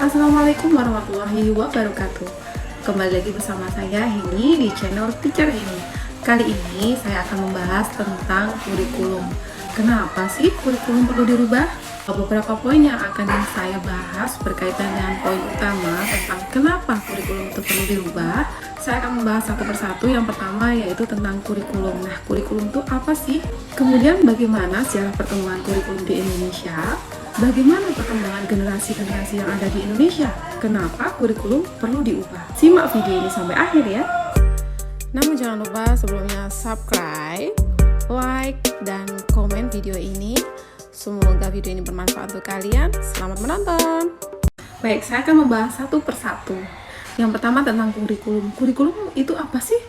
Assalamualaikum warahmatullahi wabarakatuh. Kembali lagi bersama saya Heni di channel Teacher Heni. Kali ini saya akan membahas tentang kurikulum. Kenapa sih kurikulum perlu dirubah? Beberapa poin yang akan saya bahas berkaitan dengan poin utama tentang kenapa kurikulum itu perlu dirubah. Saya akan membahas satu persatu. Yang pertama yaitu tentang kurikulum. Nah, kurikulum itu apa sih? Kemudian bagaimana sejarah perkembangan kurikulum di Indonesia? Bagaimana perkembangan generasi-generasi yang ada di Indonesia? Kenapa kurikulum perlu diubah? Simak video ini sampai akhir ya. Namun jangan lupa sebelumnya subscribe, like, dan komen video ini. Semoga video ini bermanfaat untuk kalian. Selamat menonton. Baik, saya akan membahas satu persatu. Yang pertama tentang kurikulum. Kurikulum itu apa sih?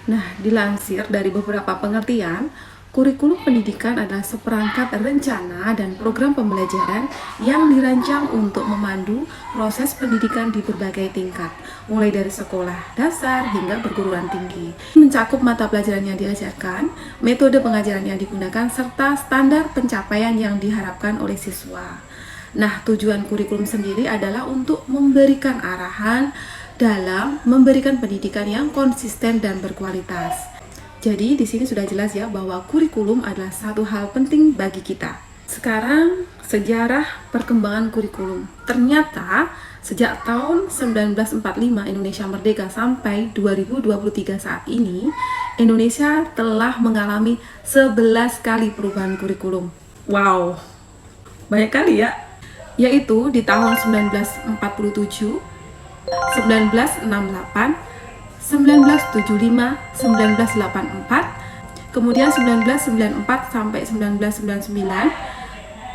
Nah, dilansir dari beberapa pengertian, kurikulum pendidikan adalah seperangkat rencana dan program pembelajaran yang dirancang untuk memandu proses pendidikan di berbagai tingkat, mulai dari sekolah dasar hingga perguruan tinggi. Mencakup mata pelajaran yang diajarkan, metode pengajaran yang digunakan, serta standar pencapaian yang diharapkan oleh siswa. Nah, tujuan kurikulum sendiri adalah untuk memberikan arahan dalam memberikan pendidikan yang konsisten dan berkualitas. Jadi di sini sudah jelas ya bahwa kurikulum adalah satu hal penting bagi kita. Sekarang sejarah perkembangan kurikulum. Ternyata sejak tahun 1945 Indonesia merdeka sampai 2023 saat ini, Indonesia telah mengalami 11 kali perubahan kurikulum. Wow, banyak kali ya. Yaitu di tahun 1947, 1968, 1975, 1984, kemudian 1994 sampai 1999,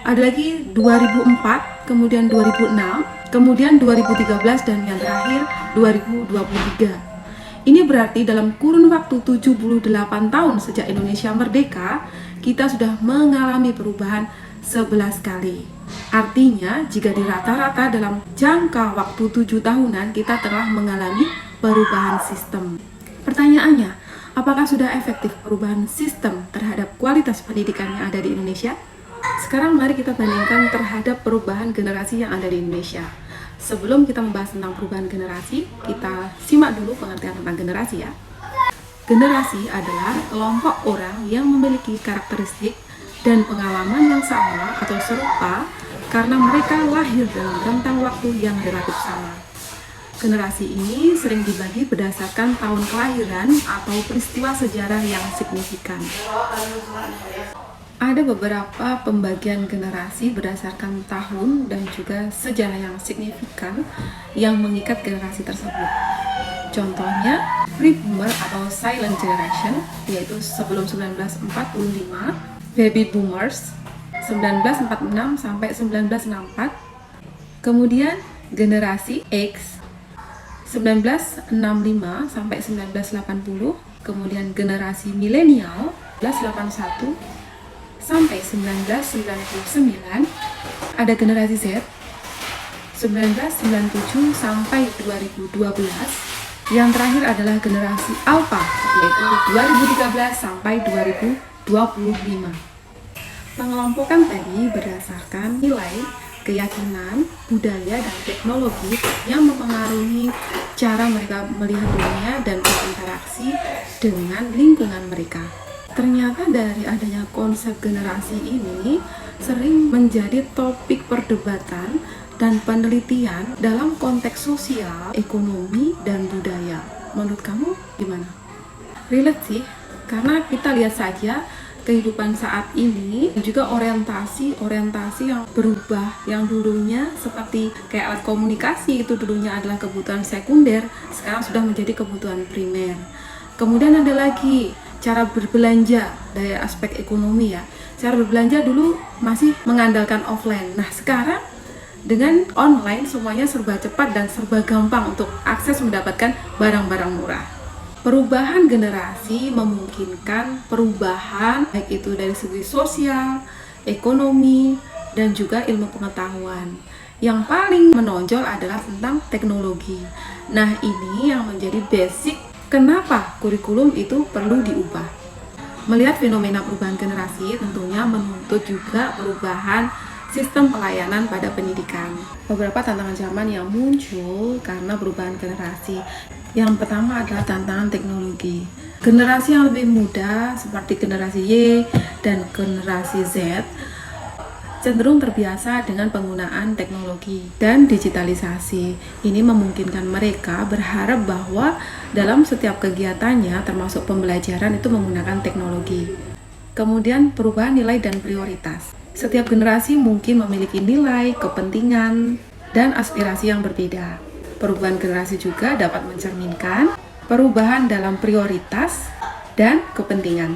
ada lagi 2004, kemudian 2006, kemudian 2013, dan yang terakhir 2023. Ini berarti dalam kurun waktu 78 tahun sejak Indonesia merdeka, kita sudah mengalami perubahan 11 kali. Artinya, jika dirata-rata dalam jangka waktu 7 tahunan, kita telah mengalami perubahan sistem. Pertanyaannya, apakah sudah efektif perubahan sistem terhadap kualitas pendidikan yang ada di Indonesia? Sekarang mari kita bandingkan terhadap perubahan generasi yang ada di Indonesia. Sebelum kita membahas tentang perubahan generasi, kita simak dulu pengertian tentang generasi ya. Generasi adalah kelompok orang yang memiliki karakteristik dan pengalaman yang sama atau serupa karena mereka lahir dalam rentang waktu yang relatif sama. Generasi ini sering dibagi berdasarkan tahun kelahiran atau peristiwa sejarah yang signifikan. Ada beberapa pembagian generasi berdasarkan tahun dan juga sejarah yang signifikan yang mengikat generasi tersebut. Contohnya, pre-boomer atau silent generation, yaitu sebelum 1945, baby boomers 1946 sampai 1964, kemudian generasi X 1965 sampai 1980, kemudian generasi milenial 1981 sampai 1999, ada generasi Z 1997 sampai 2012, yang terakhir adalah generasi Alpha yaitu 2013 sampai 2025. Pengelompokan tadi berdasarkan nilai, keyakinan, budaya, dan teknologi yang mempengaruhi cara mereka melihat dunia dan berinteraksi dengan lingkungan mereka. Ternyata dari adanya konsep generasi ini sering menjadi topik perdebatan dan penelitian dalam konteks sosial, ekonomi, dan budaya. Menurut kamu gimana? Relate sih, karena kita lihat saja kehidupan saat ini juga orientasi yang berubah, yang dulunya seperti kayak alat komunikasi itu dulunya adalah kebutuhan sekunder, sekarang sudah menjadi kebutuhan primer. Kemudian ada lagi cara berbelanja dari aspek ekonomi ya. Cara berbelanja dulu masih mengandalkan offline. Nah, sekarang dengan online semuanya serba cepat dan serba gampang untuk akses mendapatkan barang-barang murah. Perubahan generasi memungkinkan perubahan baik itu dari segi sosial, ekonomi, dan juga ilmu pengetahuan. Yang paling menonjol adalah tentang teknologi. Nah, ini yang menjadi basic kenapa kurikulum itu perlu diubah. Melihat fenomena perubahan generasi tentunya menuntut juga perubahan sistem pelayanan pada pendidikan. Beberapa tantangan zaman yang muncul karena perubahan generasi. Yang pertama adalah tantangan teknologi. Generasi yang lebih muda seperti generasi Y dan generasi Z cenderung terbiasa dengan penggunaan teknologi dan digitalisasi. Ini memungkinkan mereka berharap bahwa dalam setiap kegiatannya, termasuk pembelajaran, itu menggunakan teknologi. Kemudian perubahan nilai dan prioritas. Setiap generasi mungkin memiliki nilai, kepentingan, dan aspirasi yang berbeda. Perubahan generasi juga dapat mencerminkan perubahan dalam prioritas dan kepentingan,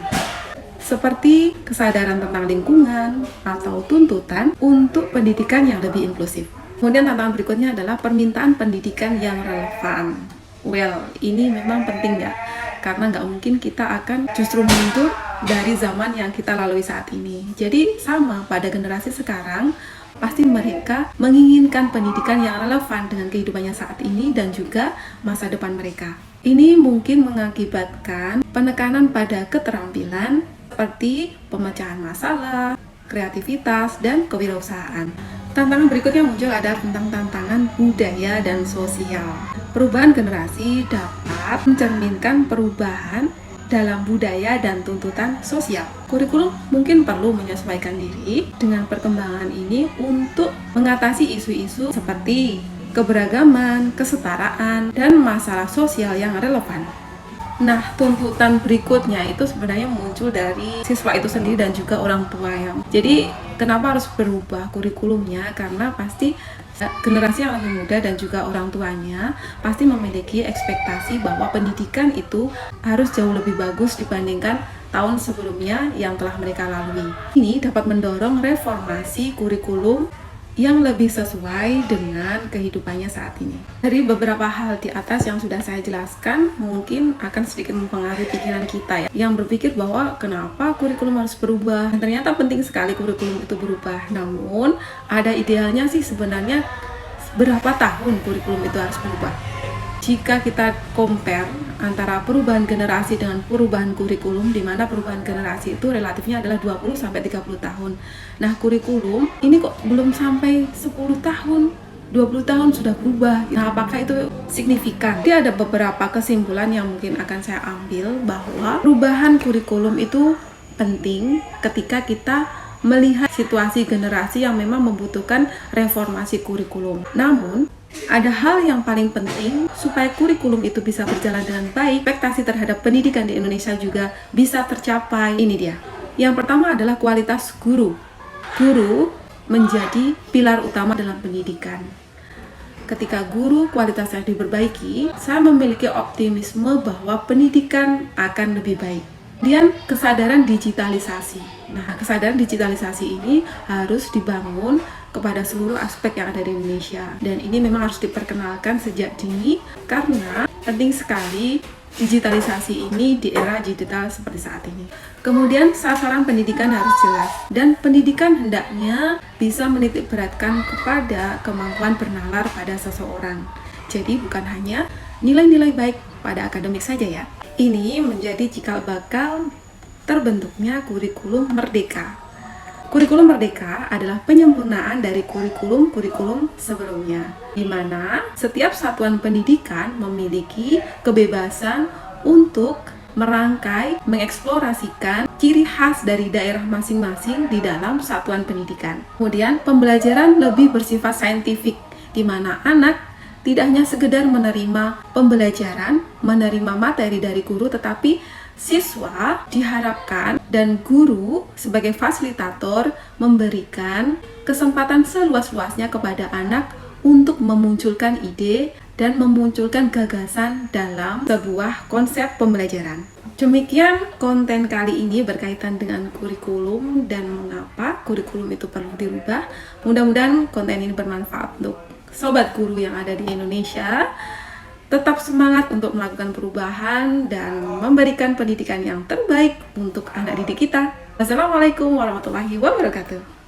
seperti kesadaran tentang lingkungan atau tuntutan untuk pendidikan yang lebih inklusif. Kemudian tantangan berikutnya adalah permintaan pendidikan yang relevan. Well, ini memang penting ya, karena nggak mungkin kita akan justru mundur dari zaman yang kita lalui saat ini. Jadi sama pada generasi sekarang, pasti mereka menginginkan pendidikan yang relevan dengan kehidupannya saat ini dan juga masa depan mereka. Ini mungkin mengakibatkan penekanan pada keterampilan seperti pemecahan masalah, kreativitas, dan kewirausahaan. Tantangan berikutnya muncul adalah tentang tantangan budaya dan sosial. Perubahan generasi dapat mencerminkan perubahan dalam budaya dan tuntutan sosial. Kurikulum mungkin perlu menyesuaikan diri dengan perkembangan ini untuk mengatasi isu-isu seperti keberagaman, kesetaraan, dan masalah sosial yang relevan. Nah, tuntutan berikutnya itu sebenarnya muncul dari siswa itu sendiri dan juga orang tua yang. Jadi, kenapa harus berubah kurikulumnya? Karena pasti generasi yang lebih muda dan juga orang tuanya pasti memiliki ekspektasi bahwa pendidikan itu harus jauh lebih bagus dibandingkan tahun sebelumnya yang telah mereka lalui. Ini dapat mendorong reformasi kurikulum yang lebih sesuai dengan kehidupannya saat ini. Dari beberapa hal di atas yang sudah saya jelaskan, mungkin akan sedikit mempengaruhi pikiran kita ya, yang berpikir bahwa kenapa kurikulum harus berubah. Dan ternyata penting sekali kurikulum itu berubah. Namun, ada idealnya sih sebenarnya berapa tahun kurikulum itu harus berubah. Jika kita compare antara perubahan generasi dengan perubahan kurikulum, di mana perubahan generasi itu relatifnya adalah 20-30 tahun. Nah, kurikulum ini kok belum sampai 10 tahun, 20 tahun sudah berubah. Nah, apakah itu signifikan? Jadi ada beberapa kesimpulan yang mungkin akan saya ambil bahwa perubahan kurikulum itu penting ketika kita melihat situasi generasi yang memang membutuhkan reformasi kurikulum. Namun, ada hal yang paling penting supaya kurikulum itu bisa berjalan dengan baik, ekspektasi terhadap pendidikan di Indonesia juga bisa tercapai. Ini dia. Yang pertama adalah kualitas guru. Guru menjadi pilar utama dalam pendidikan. Ketika guru kualitasnya diperbaiki, saya memiliki optimisme bahwa pendidikan akan lebih baik. Kemudian kesadaran digitalisasi. Nah, kesadaran digitalisasi ini harus dibangun kepada seluruh aspek yang ada di Indonesia. Dan ini memang harus diperkenalkan sejak dini karena penting sekali digitalisasi ini di era digital seperti saat ini. Kemudian sasaran pendidikan harus jelas dan pendidikan hendaknya bisa menitik beratkan kepada kemampuan bernalar pada seseorang. Jadi bukan hanya nilai-nilai baik pada akademik saja ya. Ini menjadi cikal bakal terbentuknya kurikulum merdeka. Kurikulum merdeka adalah penyempurnaan dari kurikulum-kurikulum sebelumnya, di mana setiap satuan pendidikan memiliki kebebasan untuk merangkai, mengeksplorasikan ciri khas dari daerah masing-masing di dalam satuan pendidikan. Kemudian, pembelajaran lebih bersifat saintifik, di mana anak tidak hanya sekedar menerima pembelajaran, menerima materi dari guru, tetapi siswa diharapkan dan guru sebagai fasilitator memberikan kesempatan seluas-luasnya kepada anak untuk memunculkan ide dan memunculkan gagasan dalam sebuah konsep pembelajaran. Demikian konten kali ini berkaitan dengan kurikulum dan mengapa kurikulum itu perlu dirubah. Mudah-mudahan konten ini bermanfaat untuk sobat guru yang ada di Indonesia. Tetap semangat untuk melakukan perubahan dan memberikan pendidikan yang terbaik untuk anak didik kita. Wassalamualaikum warahmatullahi wabarakatuh.